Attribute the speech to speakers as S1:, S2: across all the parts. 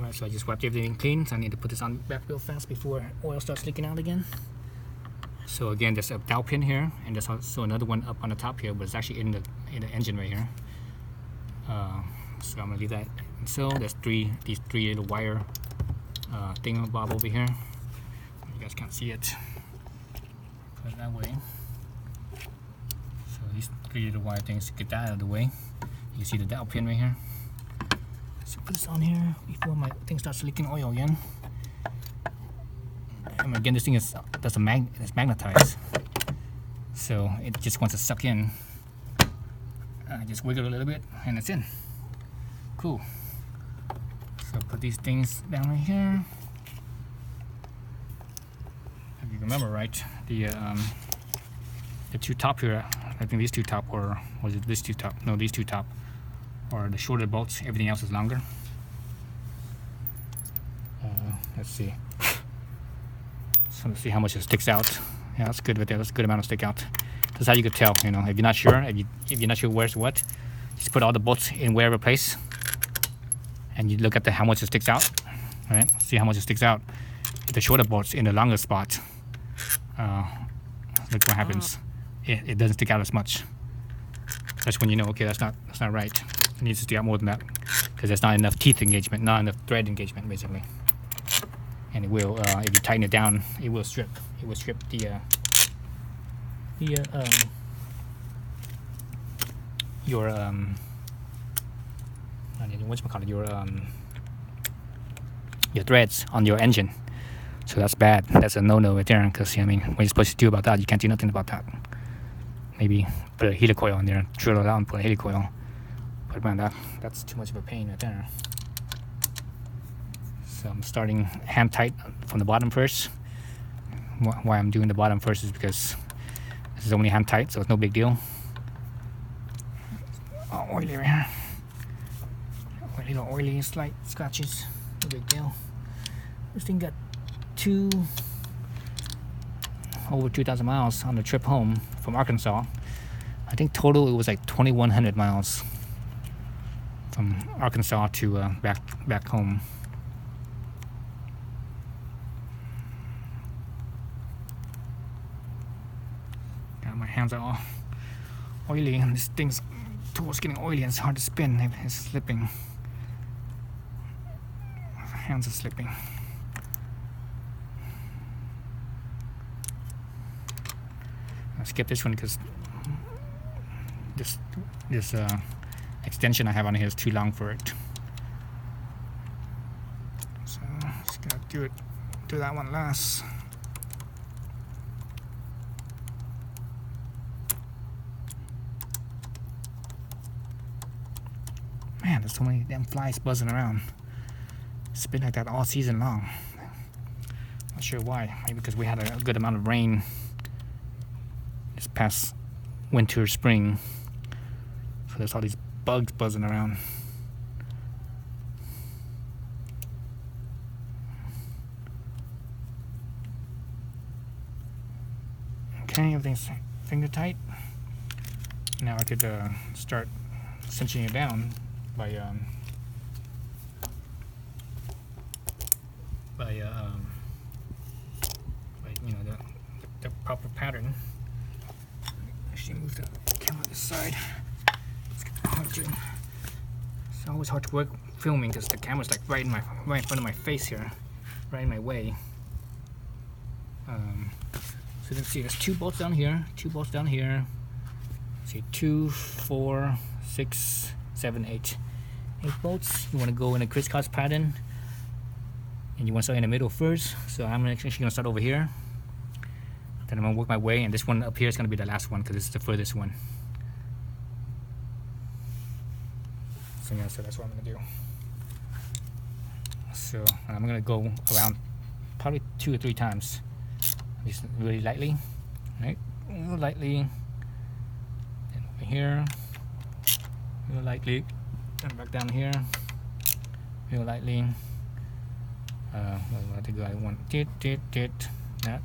S1: Alright, so I just wiped everything clean, so I need to put this on back real fast before oil starts leaking out again. So again, there's a dowel pin here, and there's also another one up on the top here, but it's actually in the engine right here. So I'm gonna leave that. And so there's these three little wire thingamabob over here. You guys can't see it. Put it that way. So these three little wire things, get that out of the way. You can see the dowel pin right here. So put this on here before my thing starts leaking oil again. And again, this thing is it's magnetized, so it just wants to suck in. I just wiggle a little bit, and it's in. Cool. So put these things down right here. If you remember right, the two top here, I think these two top, or was it this two top? No, these two top are the shorter bolts. Everything else is longer. Let's see. So let's see how much it sticks out. Yeah, that's good right there. That's a good amount of stick out. That's how you could tell. You know, if you're not sure, if you're not sure where's what, just put all the bolts in wherever place, and you look at how much it sticks out. Right? See how much it sticks out. If the shorter bolts in the longer spot, look what happens. It doesn't stick out as much. That's when you know, okay, that's not right. It needs to stick out more than that, because there's not enough teeth engagement, not enough thread engagement, basically. And it will, if you tighten it down, it will strip. It will strip your threads on your engine. So that's bad. That's a no-no right there. Because I mean, what you're supposed to do about that, you can't do nothing about that. Maybe put a helicoil on there, drill it out, and put a helicoil. But man, that's too much of a pain right there. So I'm starting hand tight from the bottom first. Why I'm doing the bottom first is because this is only hand tight, so it's no big deal. Oh, oily right here. Little oily, slight scratches, no big deal. This thing got over 2,000 miles on the trip home from Arkansas. I think total it was like 2,100 miles from Arkansas to back home. My hands are all oily, and this thing's tool's getting oily and it's hard to spin. It's slipping. My hands are slipping. I'll skip this one because this extension I have on here is too long for it. So just gonna do that one last. Man, there's so many damn flies buzzing around. It's been like that all season long. Not sure why. Maybe because we had a good amount of rain this past winter, spring. So there's all these bugs buzzing around. Okay, everything's finger tight. Now I could start cinching it down by you know, the proper pattern. Actually move the camera to this side. It's always hard to work filming because the camera's like right in front of my face here, right in my way. So you can see there's 2 bolts down here, 2 bolts down here. See 2, 4, 6, 7, 8 bolts. You want to go in a crisscross pattern, and you want to start in the middle first. So I'm actually going to start over here. Then I'm going to work my way, and this one up here is going to be the last one because it's the furthest one. So yeah, so that's what I'm going to do. So I'm going to go around probably 2 or 3 times. Just really lightly, right? Real lightly. Then over here, real lightly. And back down here, real lightly. I think I want that.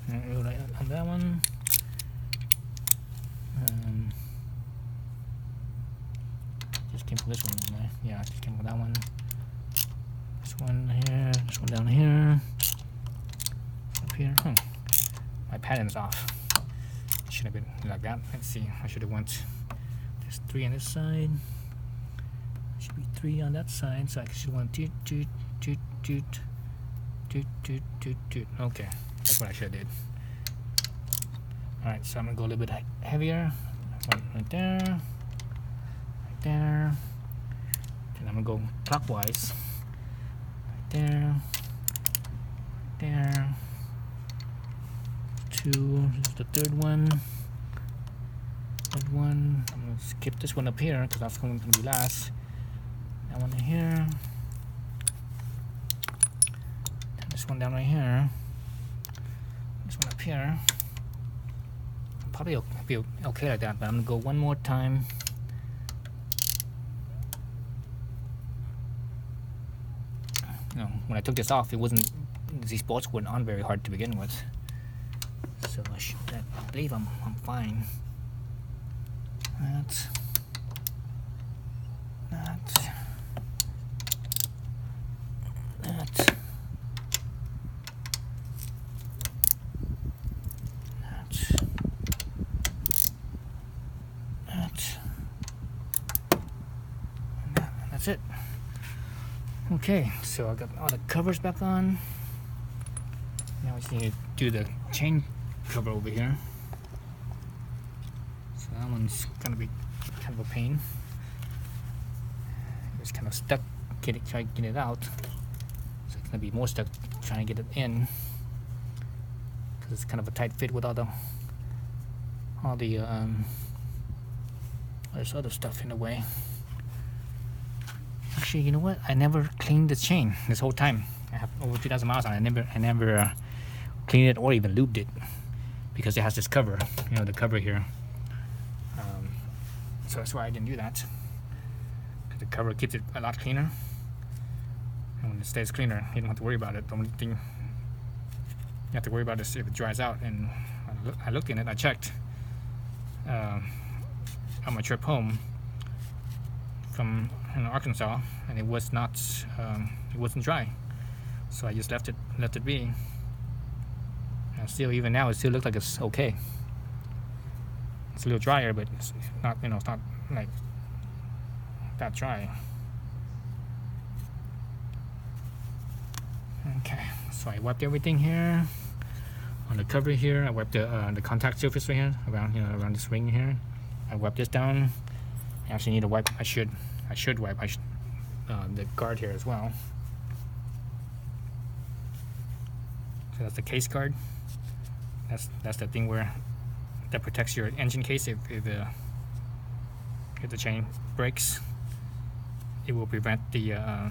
S1: And real light on that one. came from this one, right? Yeah, it came from that one. This one here, this one down here. Up here. My pattern's off. It should have been like that. Let's see. I should have went. There's 3 on this side. Should be 3 on that side. So I should want toot. Okay, that's what I should have did. All right, so I'm gonna go a little bit heavier. Right there, right there. And I'm gonna go clockwise. Right there, right there. 2. This is the 3rd one. 3rd one. I'm gonna skip this one up here because that's going to be last. That one in here. And this one down right here. This one up here. Probably be okay like that, but I'm gonna go one more time. You know, when I took this off, it wasn't. These bolts weren't on very hard to begin with, so I believe I'm fine. That. That's it. Okay, so I got all the covers back on. Now we just need to do the chain cover over here. So that one's gonna be kind of a pain. It's kind of stuck. Try to get it out. So it's gonna be more stuck trying to get it in because it's kind of a tight fit with all the there's other stuff in the way. Actually, you know what? I never cleaned the chain this whole time. I have over 2,000 miles on it. I never cleaned it or even lubed it because it has this cover. You know, the cover here. So that's why I didn't do that. The cover keeps it a lot cleaner. And when it stays cleaner, you don't have to worry about it. The only thing you have to worry about is if it dries out. And I looked in it. I checked on my trip home from Arkansas, and it was not. It wasn't dry, so I just left it be. And still, even now, it still looks like it's okay. It's a little drier, but it's not. You know, it's not like that dry. Okay, so I wiped everything here on the cover here. I wiped the contact surface right here around this ring here. I wiped this down. I actually need to wipe. I should wipe the guard here as well. So that's the case guard. That's the thing that protects your engine case if the chain breaks. It will prevent the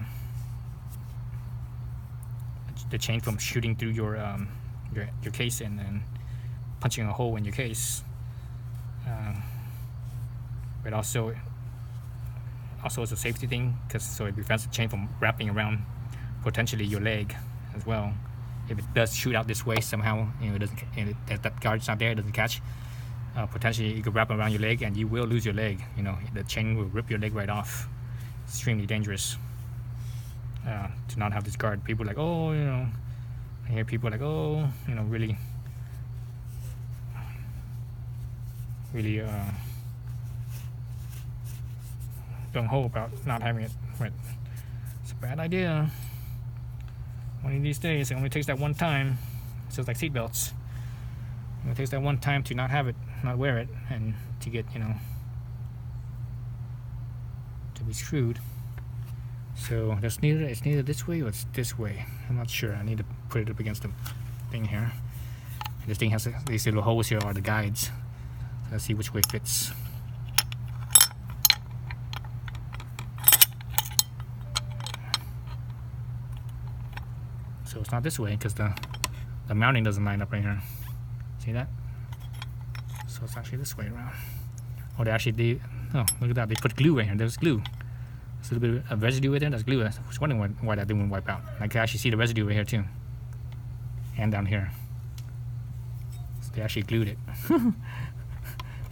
S1: chain from shooting through your case and then punching a hole in your case. But also it's a safety thing so it prevents the chain from wrapping around potentially your leg as well. If it does shoot out this way somehow, you know, it doesn't. That guard's not there, it doesn't catch. Potentially, it could wrap around your leg, and you will lose your leg. You know, the chain will rip your leg right off. It's extremely dangerous to not have this guard. People are like, oh, you know, I hear people like, oh, you know, really gung-ho about not having it, but it's a bad idea. One of these days, it only takes that one time. It's just like seat belts. It only takes that one time to not have it, not wear it, and to get, you know, to be screwed. So it's neither this way or it's this way. I'm not sure. I need to put it up against the thing here. And this thing has these little holes here are the guides. Let's see which way fits. So it's not this way because the mounting doesn't line up right here. See that? So it's actually this way around. Oh, they actually did. Oh, look at that. They put glue right here. There's glue. There's a little bit of residue right there. That's glue. I was wondering why that didn't wipe out. I can actually see the residue right here too. And down here. So they actually glued it.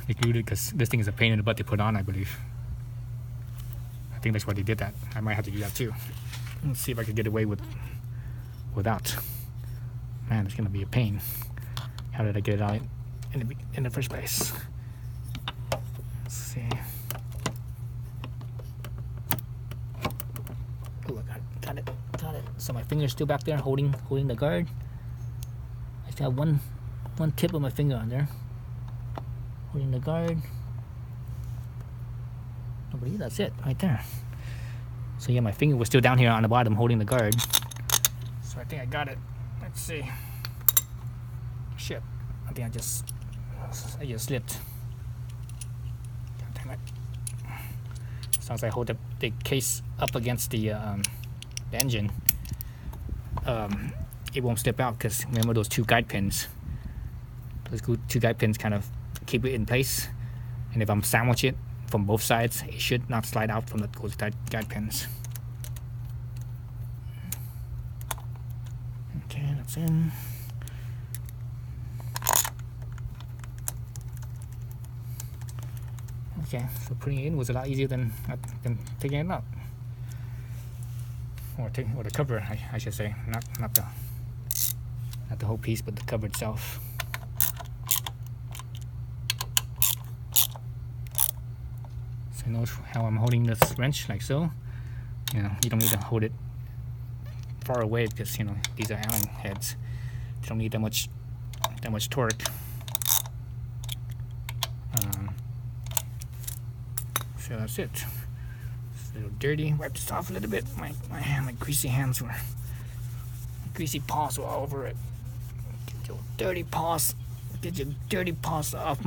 S1: They glued it because this thing is a pain in the butt to put on, I believe. I think that's why they did that. I might have to do that too. Let's see if I can get away without. Man, it's gonna be a pain. How did I get it out in the first place? Let's see. Oh, I got it. So my finger's still back there holding the guard. I still have one tip of my finger on there, holding the guard. I believe that's it right there. So yeah, my finger was still down here on the bottom holding the guard. So I think I got it. Let's see. Shit. I think I just slipped. God damn it. As long as I hold the case up against the engine, it won't slip out, because remember those two guide pins. Those two guide pins kind of keep it in place. And if I'm sandwich it from both sides, it should not slide out from those guide pins. Okay, that's in. Okay, so putting it in was a lot easier than taking it out, or the cover, I should say, not the whole piece, but the cover itself. So notice how I'm holding this wrench, like so. You know, you don't need to hold it far away, because, you know, these are Allen heads. They don't need that much torque. So that's it. It's a little dirty. Wipe this off a little bit. My greasy hands were, greasy paws were all over it. Get your dirty paws. Get your dirty paws off of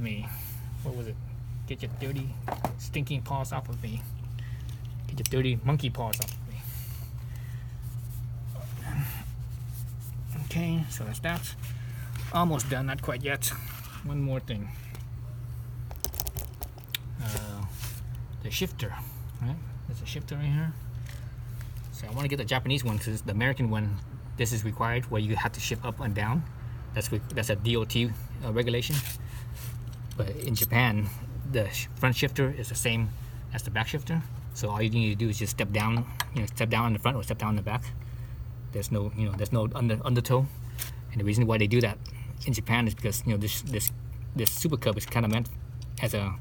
S1: me. What was it? Get your dirty, stinking paws off of me. Get your dirty monkey paws off of me. Okay, so that's that. Almost done. Not quite yet. One more thing. The shifter, right? There's a shifter right here. So I want to get the Japanese one, because the American one, this is required, where you have to shift up and down. That's a DOT regulation. But in Japan, the front shifter is the same as the back shifter. So all you need to do is just step down, step down in the front or step down in the back. There's no undertow. And the reason why they do that in Japan is because, this SuperCub is kind of meant as a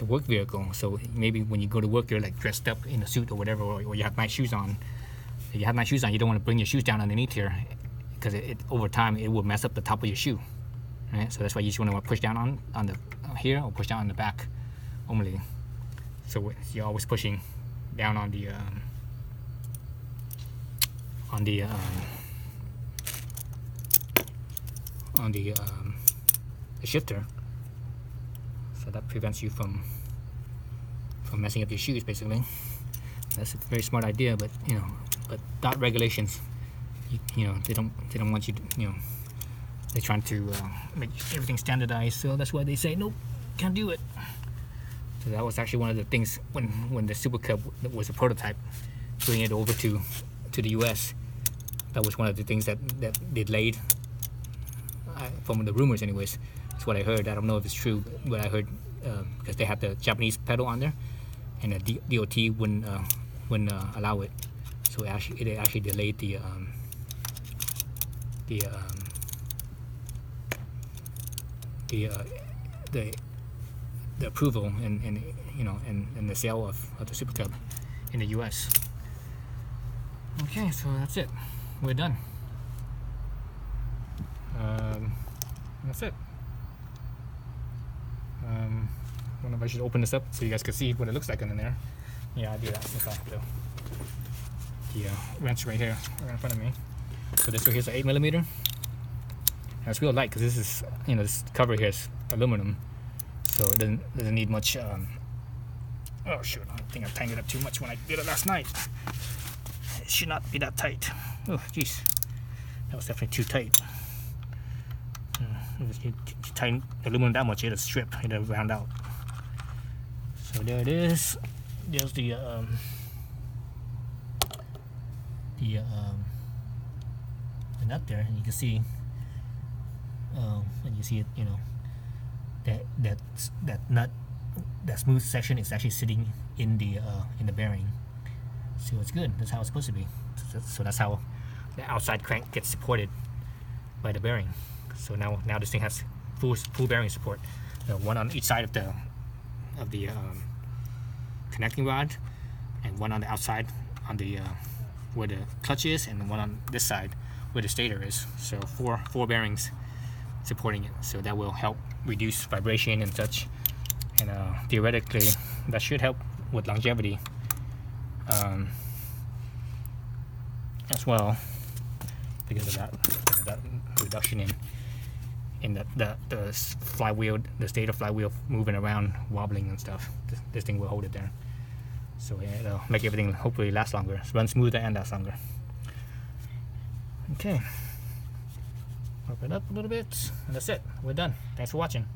S1: work vehicle. So maybe when you go to work, you're like dressed up in a suit or whatever, or you have nice shoes on. If you have nice shoes on, you don't want to bring your shoes down underneath here, because over time it will mess up the top of your shoe. Right? So that's why you just want to push down on the here, or push down on the back only. So you're always pushing down on the shifter. So that prevents you from messing up your shoes, basically. That's a very smart idea, but dot regulations, they don't want you to, they're trying to make everything standardized. So that's why they say nope, can't do it. So that was actually one of the things when the SuperCub was a prototype, bringing it over to the US. That was one of the things that delayed, from the rumors, anyways. That's what I heard. I don't know if it's true, but I heard, because they have the Japanese pedal on there, and the DOT wouldn't allow it. So it actually delayed the approval and the sale of the SuperCub in the US. Okay, so that's it. We're done. That's it. I wonder if I should open this up so you guys can see what it looks like in there. Yeah, I do that since I have the wrench right here, right in front of me. So this right here is an 8mm. And it's real light, because this is, this cover here is aluminum, so it doesn't need much. Oh shoot! I think I tightened it up too much when I did it last night. It should not be that tight. Oh jeez, that was definitely too tight. If you tighten aluminum that much, it'll strip, it'll round out. So there it is. There's the nut there, and you can see when you see it, that nut smooth section is actually sitting in the bearing. So it's good. That's how it's supposed to be. So that's how the outside crank gets supported by the bearing. So now this thing has full bearing support. One on each side of the connecting rod, and one on the outside on the where the clutch is, and one on this side where the stator is. So four bearings supporting it. So that will help reduce vibration and such. And theoretically, that should help with longevity as well, because of that reduction in the flywheel, the stator flywheel moving around, wobbling and stuff. This thing will hold it there. So it'll make everything hopefully last longer, run smoother and last longer. Okay, pump it up a little bit, and that's it. We're done. Thanks for watching.